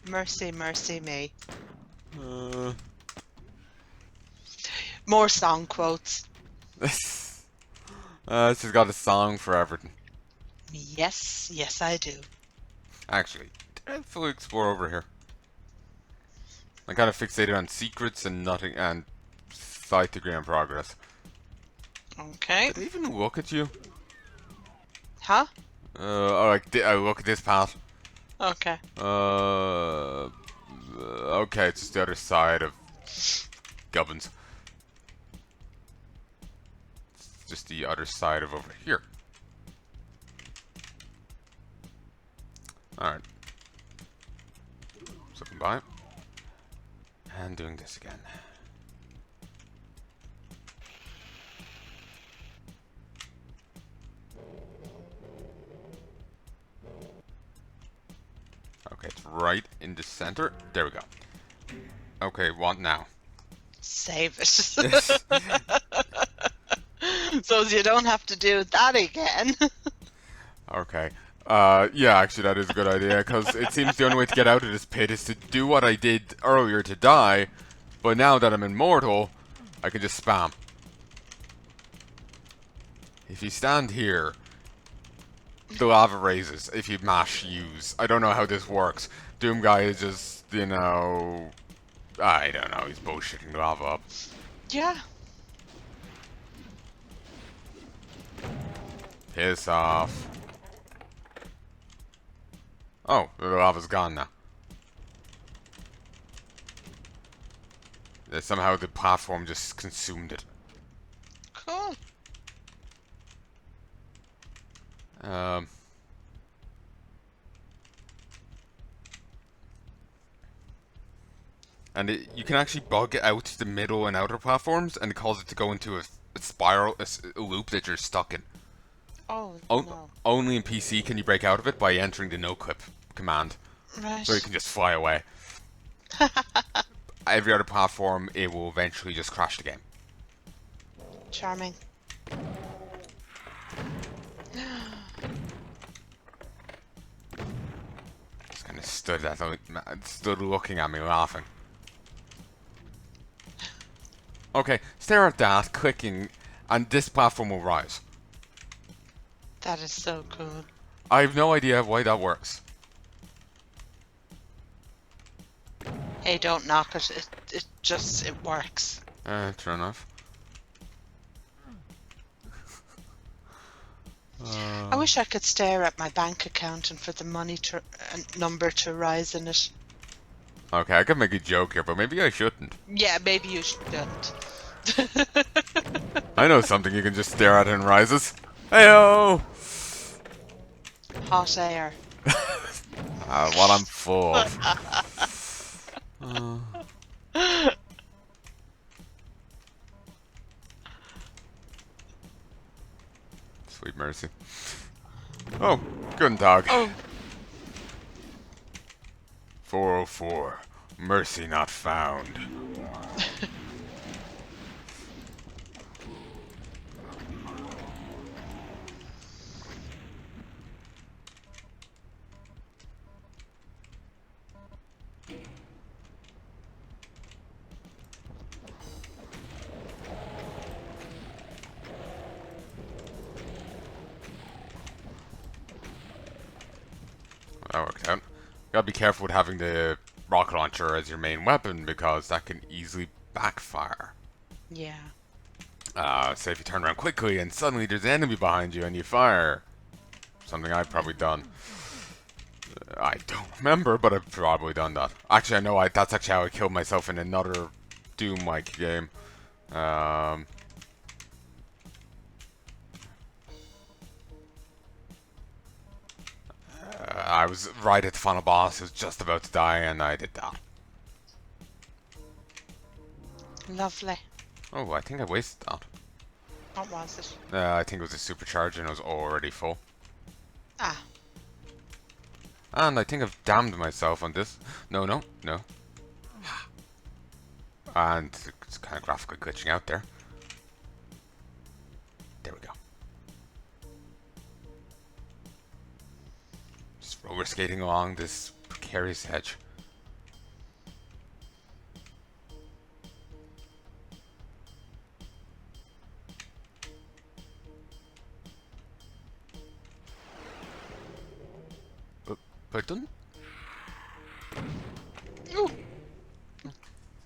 Mercy, mercy me. Uh, More song quotes. she's got a song for everything. Yes, yes I do. Actually, did I fully explore over here? I'm kind of fixated on secrets and nothing, and slight degree in progress. Okay. Did I even look at you? Huh? Alright, I look at this path. Okay. Okay, it's just the other side of Gubbins. It's just the other side of over here. Alright. Slipping by. And doing this again. Okay, it's right in the center. There we go. Okay, what now? Save it. So you don't have to do that again. Okay. Yeah, actually that is a good idea, because it seems the only way to get out of this pit is to do what I did earlier to die, but now that I'm immortal, I can just spam. If you stand here, the lava raises if you mash use. I don't know how this works. Doom Guy is just, you know... I don't know, he's bullshitting the lava up. Yeah. Piss off. Oh, the lava's gone now. Somehow the platform just consumed it. Cool. And you can actually bug out the middle and outer platforms and cause it to go into a spiral, a loop that you're stuck in. Oh, no. Only in PC can you break out of it by entering the no-clip command. Right. So you can just fly away. Every other platform, it will eventually just crash the game. Charming. Just kind of stood looking at me, laughing. Okay, stare at that, clicking, and this platform will rise. That is so cool. I have no idea why that works. Hey, don't knock it. It works. True enough. I wish I could stare at my bank account and for the money number to rise in it. Okay, I could make a joke here, but maybe I shouldn't. Yeah, maybe you shouldn't. I know something you can just stare at and rises. Heyo! Hot air. What I'm full of. Sweet mercy. Oh, good dog. Oh. 404. Mercy not found. That worked out. Gotta be careful with having the rocket launcher as your main weapon because that can easily backfire. Yeah. Say if you turn around quickly and suddenly there's an enemy behind you and you fire. Something I've probably done. I don't remember, but I've probably done that. Actually, I know that's actually how I killed myself in another Doom-like game. I was right at the final boss, I was just about to die, and I did that. Lovely. Oh, I think I wasted that. What was it? I think it was a supercharger and it was already full. Ah. And I think I've damned myself on this. No. And it's kind of graphically glitching out there. There we go. Just roller skating along this precarious edge. But it doesn't. Ooh,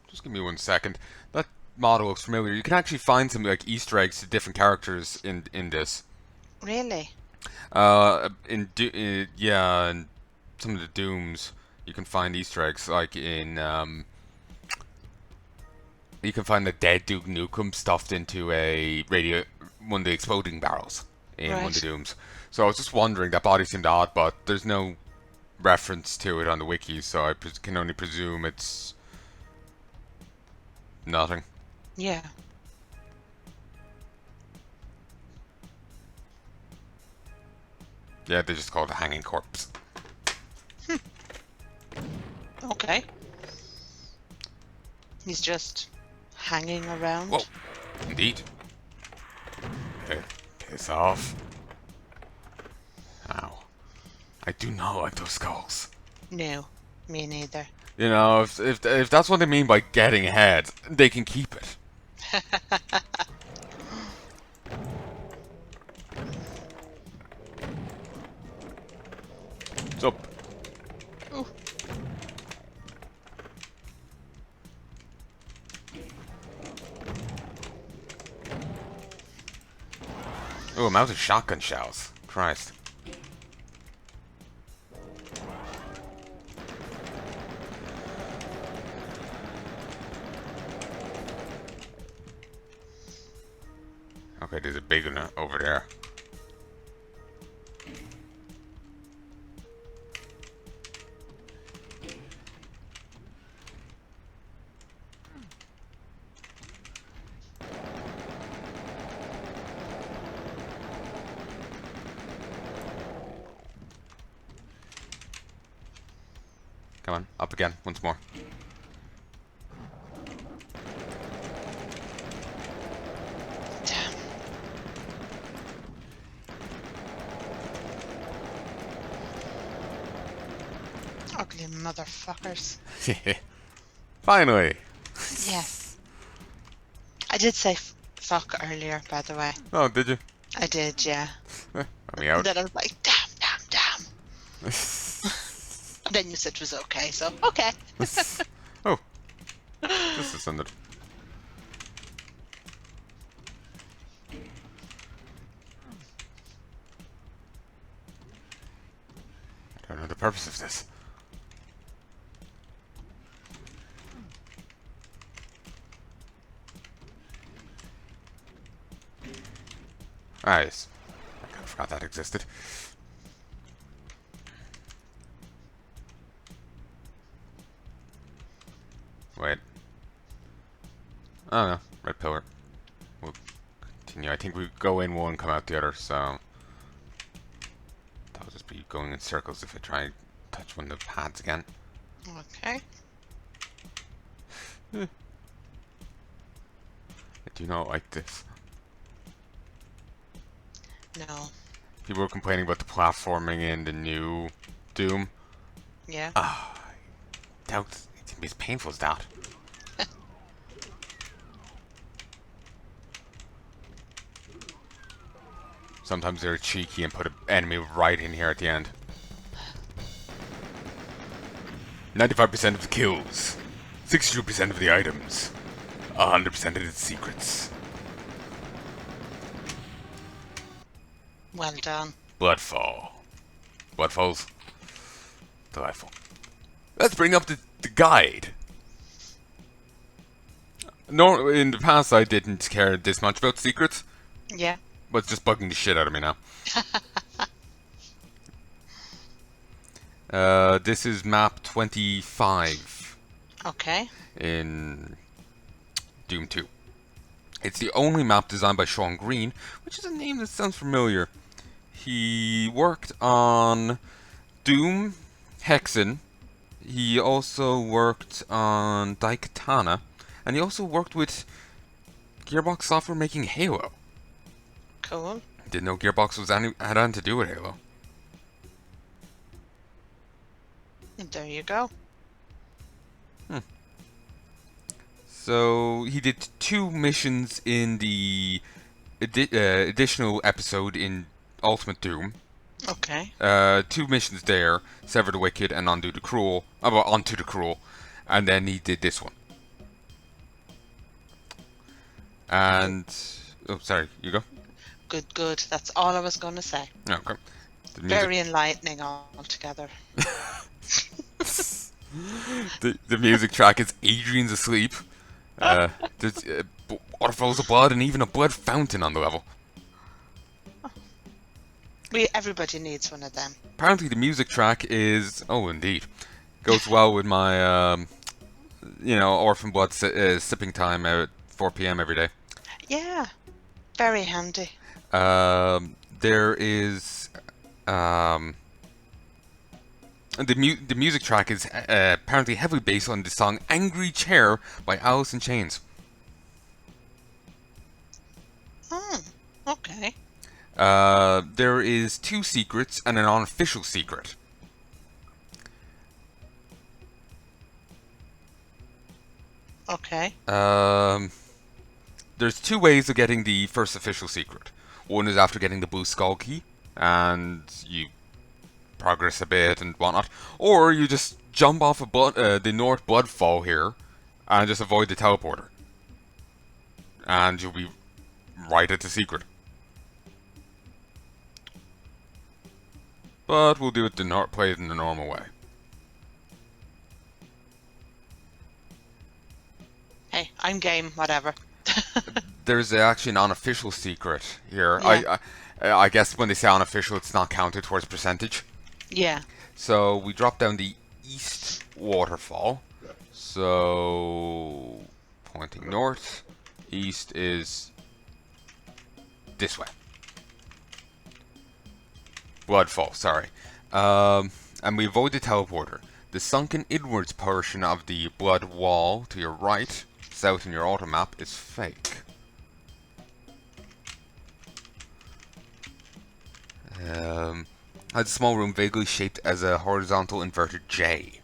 Just give me 1 second. That model looks familiar. You can actually find some like Easter eggs to different characters in this. really? Yeah, in some of the Dooms, you can find Easter eggs like in you can find the dead Duke Nukem stuffed into a one of the exploding barrels in one of the Right. Dooms. So I was just wondering, that body seemed odd, but there's no reference to it on the wiki, so I can only presume it's nothing. Yeah. Yeah, they just call it a hanging corpse. Okay. He's just hanging around. Whoa, indeed. Okay, piss off. Ow. I do not like those skulls. No, me neither. You know, if that's what they mean by getting ahead, they can keep it. What's up? Ooh. Oh, I'm out of shotgun shells. Christ. Okay, there's a big one over there. Come on, up again, once more. Damn. Ugly motherfuckers. Finally! Yes. I did say fuck earlier, by the way. Oh, did you? I did, yeah. Let me And out. then I was like, damn, damn, damn. And then you said it was okay, so okay. Oh, this is under. I don't know the purpose of this. Nice. I kind of forgot that existed. Wait. Oh no, red pillar. We'll continue. I think we go in one, come out the other, so that'll just be going in circles if I try and touch one of the pads again. Okay. I do not like this. No. People were complaining about the platforming in the new Doom. Yeah. Ah, I doubt it's gonna be as painful as that. Sometimes they're cheeky and put an enemy right in here at the end. 95% of the kills, 62% of the items, 100% of the secrets. Well done. Bloodfalls. Delightful. Let's bring up the guide. No, in the past I didn't care this much about secrets, Yeah. but it's just bugging the shit out of me now. This is map 25 Okay. in Doom 2. It's the only map designed by Sean Green, which is a name that sounds familiar. He worked on Doom, Hexen. He also worked on Daikatana, and he also worked with Gearbox Software making Halo. Cool. Didn't know Gearbox had anything to do with Halo. There you go. So he did 2 missions in the additional episode in Ultimate Doom. Okay. Two missions there: sever the wicked and undo the cruel. Well, onto the cruel, and then he did this one. Good, And oh, sorry, you go. good, good. That's all I was going to say. Okay. The music, Very enlightening altogether. the music track is Adrian's asleep. There's waterfalls of blood and even a blood fountain on the level. Everybody needs one of them. Apparently, the music track is indeed goes well with my orphan blood sipping time at 4 p.m. every day. Yeah, very handy. There is the music track is apparently heavily based on the song "Angry Chair" by Alice in Chains. Okay. There is two secrets and an unofficial secret. Okay. There's two ways of getting the first official secret. One is after getting the blue skull key, and you progress a bit and whatnot, or you just jump off the North Bloodfall here, and just avoid the teleporter, and you'll be right at the secret. But we'll do it play it in the normal way. Hey, I'm game, whatever. There's actually an unofficial secret here. Yeah. I guess when they say unofficial, it's not counted towards percentage. Yeah. So we drop down the east waterfall. So pointing north, east is this way. Bloodfall, sorry. And we avoid the teleporter. The sunken inwards portion of the blood wall to your right, south in your auto map, is fake. Has a small room vaguely shaped as a horizontal inverted J.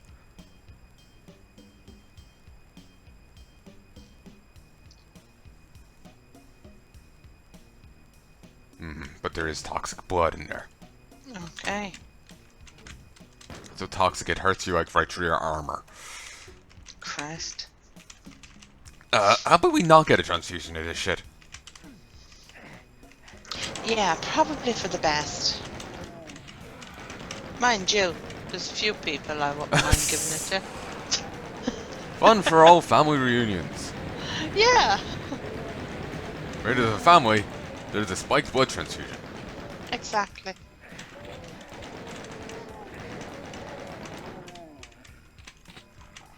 But there is toxic blood in there. Okay. So toxic, it hurts you like right through your armor. Christ. How about we not get a transfusion of this shit? Yeah, probably for the best. Mind you, there's a few people I wouldn't mind giving it to. Fun for all family reunions. Yeah, Where there's a family, there's a spiked blood transfusion. exactly.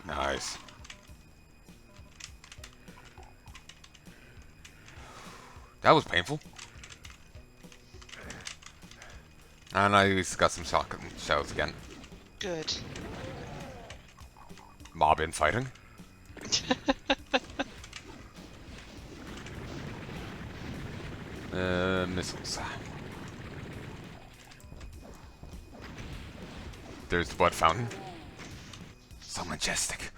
Nice. That was painful. And I got some shotgun shells again. Good. Mob infighting. Missiles. There's the blood fountain. So majestic.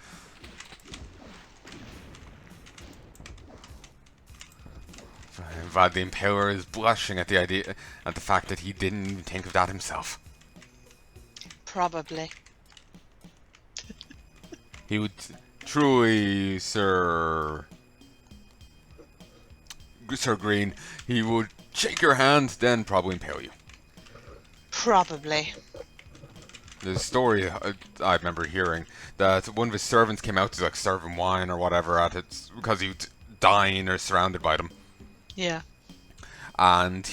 Vlad the Impaler is blushing at the fact that he didn't even think of that himself. Probably. He would truly, Sir Green, he would shake your hand, then probably impale you. Probably. There's a story I remember hearing that one of his servants came out to like serve him wine or whatever at it because he was dying or surrounded by them. Yeah. And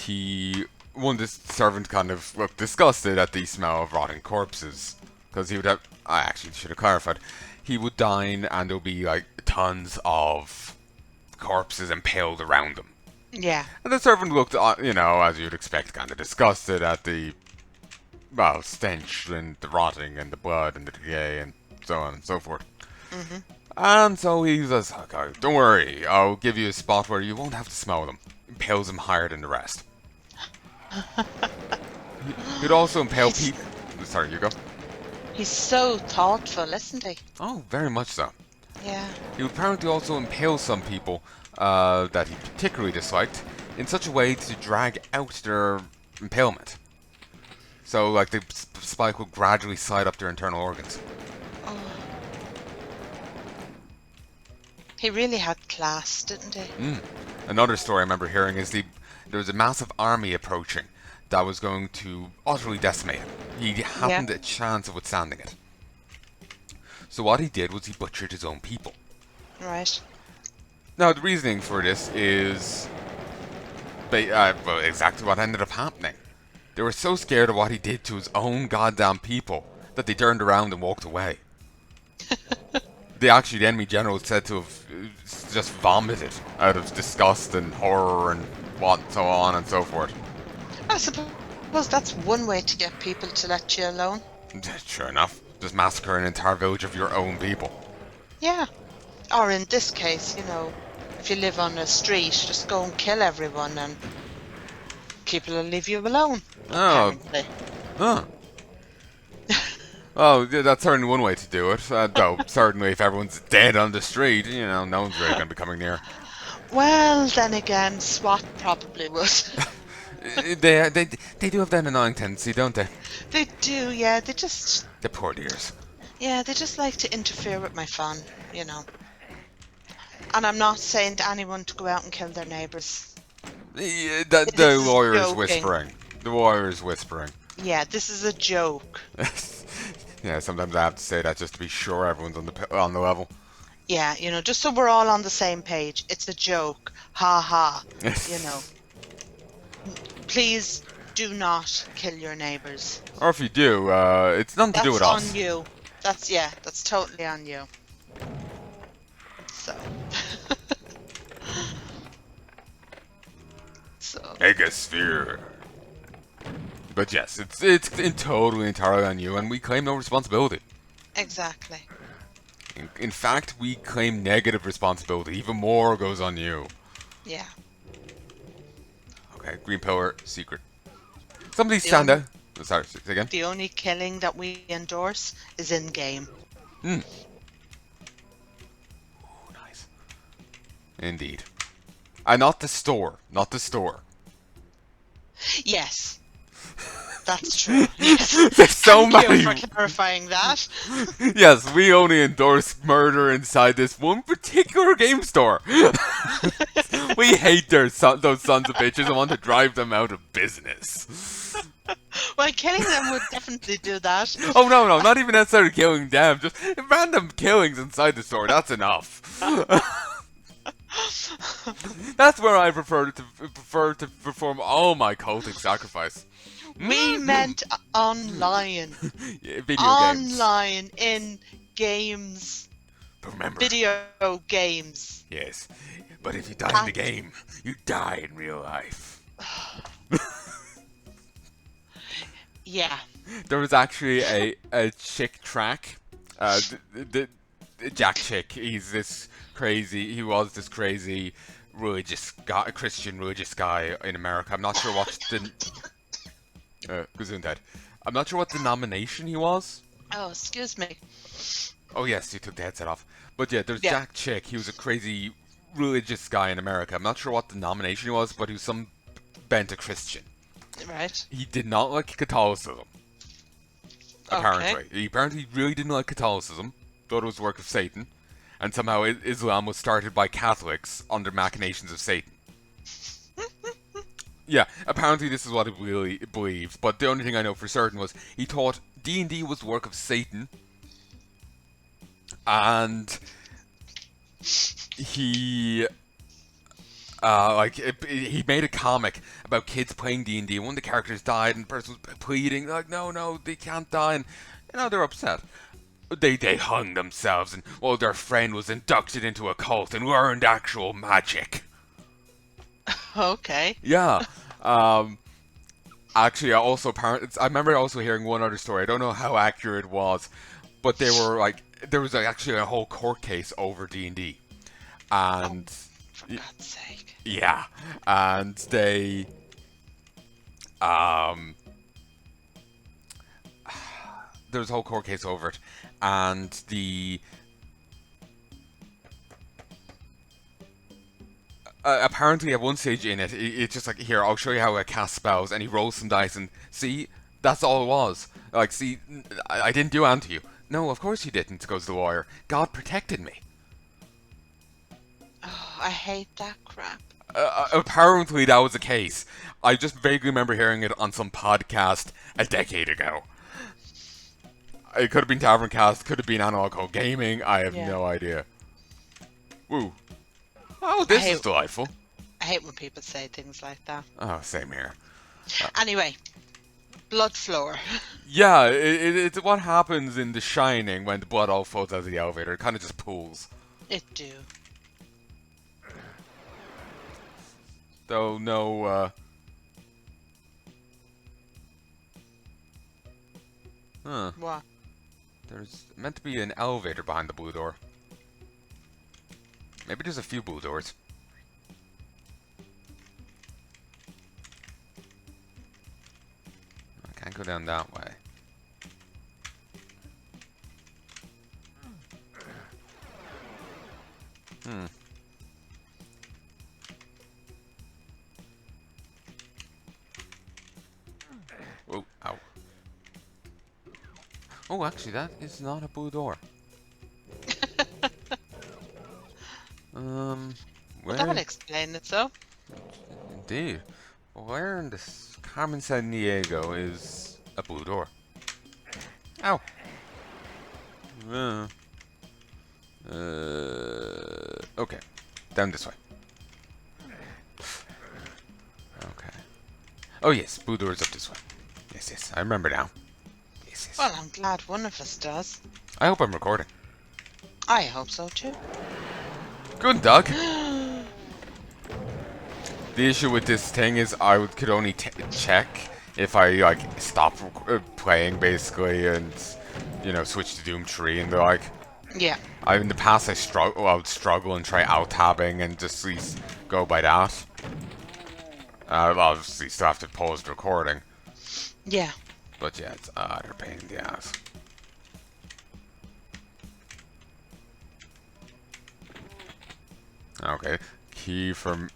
one of the servants kind of looked disgusted at the smell of rotting corpses. Because he would have, I actually should have clarified, he would dine and there'll be like tons of corpses impaled around him. Yeah. And the servant looked, as you'd expect, kind of disgusted at the, stench and the rotting and the blood and the decay and so on and so forth. And so he says, okay, don't worry, I'll give you a spot where you won't have to smell them. Impales him higher than the rest. He'd also impale people. Sorry, you go. He's so thoughtful, isn't he? Oh, very much so. Yeah. He would apparently also impale some people that he particularly disliked in such a way to drag out their impalement. So, like, the spike will gradually side up their internal organs. Oh, he really had class, didn't he? Another story I remember hearing is there was a massive army approaching that was going to utterly decimate him. He Yeah. hadn't a chance of withstanding it. So what he did was he butchered his own people. Right. Now, the reasoning for this is well, exactly what ended up happening. They were so scared of what he did to his own goddamn people that they turned around and walked away. The enemy general is said to have just vomited out of disgust and horror and so on and so forth. I suppose that's one way to get people to let you alone. Sure enough, just massacre an entire village of your own people. Yeah. Or in this case, if you live on a street, just go and kill everyone and people will leave you alone, Oh, apparently. huh. Oh, yeah, that's certainly one way to do it. Though, certainly if everyone's dead on the street, no one's really going to be coming near. Well, then again, SWAT probably would. They do have that annoying tendency, don't they? They do, yeah. They just, The poor dears. yeah, they just like to interfere with my fun. And I'm not saying to anyone to go out and kill their neighbours. The This is warrior is joking. whispering. The warrior is whispering. Yeah, this is a joke. Yeah, sometimes I have to say that just to be sure everyone's on the level. Yeah, just so we're all on the same page. It's a joke. Ha ha. Please do not kill your neighbours. Or if you do, it's nothing to do with That's us. on you. That's totally on you. So. So. Megasphere. But yes, it's totally entirely on you, and we claim no responsibility. Exactly. In fact, we claim negative responsibility. Even more goes on you. Yeah. Okay, green pillar, secret. Somebody stand out. Oh, sorry, say again. The only killing that we endorse is in game. Ooh, nice. Indeed. Not the store. Not the store. Yes. That's true. Yes. There's so Thank many. you for clarifying that. Yes, we only endorse murder inside this one particular game store. We hate those sons of bitches and want to drive them out of business. Well, killing them would definitely do that. Oh no, not even necessarily killing them, just random killings inside the store. That's enough. That's where I prefer to perform all my cultic sacrifice. We meant online. Yeah, video games. Online in games. But remember, Video games. yes, but if you die in the game, you die in real life. Yeah. There was actually a chick track. The Jack Chick. He was this crazy religious guy, Christian religious guy in America. I'm not sure what the Gesundheit. I'm not sure what denomination he was. Oh, excuse me. Oh yes, you took the headset off. But yeah, there's Yeah. Jack Chick. He was a crazy religious guy in America. I'm not sure what denomination he was, but he was some bent a Christian. Right. He did not like Catholicism. Apparently. Okay. He apparently really didn't like Catholicism. Thought it was the work of Satan. And somehow Islam was started by Catholics under machinations of Satan. Yeah, apparently this is what he really believed. But the only thing I know for certain was he thought D&D was the work of Satan. And he he made a comic about kids playing D&D. One of the characters died, and the person was pleading like, "No, they can't die," and they're upset. They hung themselves, and their friend was inducted into a cult and learned actual magic. Okay. Yeah. Actually, I remember also hearing one other story. I don't know how accurate it was, but there was actually a whole court case over D&D, and For God's sake. yeah, and they there was a whole court case over it, and apparently at one stage in it, it's just like, here, I'll show you how I cast spells, and he rolls some dice, and see, That's all it was. Like, see, I didn't do anything to you. No, of course you didn't, goes the lawyer. God protected me. Oh, I hate that crap. Apparently that was the case. I just vaguely remember hearing it on some podcast a decade ago. It could have been Taverncast, could have been Analog Code Gaming, I have Yeah. no idea. Woo. Oh, I this hate is delightful. I hate when people say things like that. Oh, same here. Anyway, blood floor. Yeah, it's what happens in The Shining when the blood all flows out of the elevator. It kind of just pools. It do. Though, no, Huh. What? There's meant to be an elevator behind the blue door. Maybe there's a few blue doors. I can't go down that way. Hmm. Oh, ow. Oh, actually, that is not a blue door. Well, that Where? would explain it, so. Indeed. Where in this Carmen San Diego is a blue door? Ow. Uh, okay. Down this way. Okay. Oh yes, blue door's up this way. Yes, yes, I remember now. Yes, yes. Well, I'm glad one of us does. I hope I'm recording. I hope so too. Good, Doug. The issue with this thing is I could only check if I like stop playing basically and switch to Doom 3 and be like. Yeah. In the past I would struggle and try out tabbing and just at least go by that. I'll obviously still have to pause the recording. Yeah. But yeah, it's utter pain in the ass. Okay, key for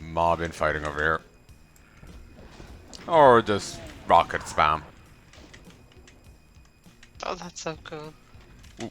mob infighting over here. Or just rocket spam. Oh, that's so cool. Ooh,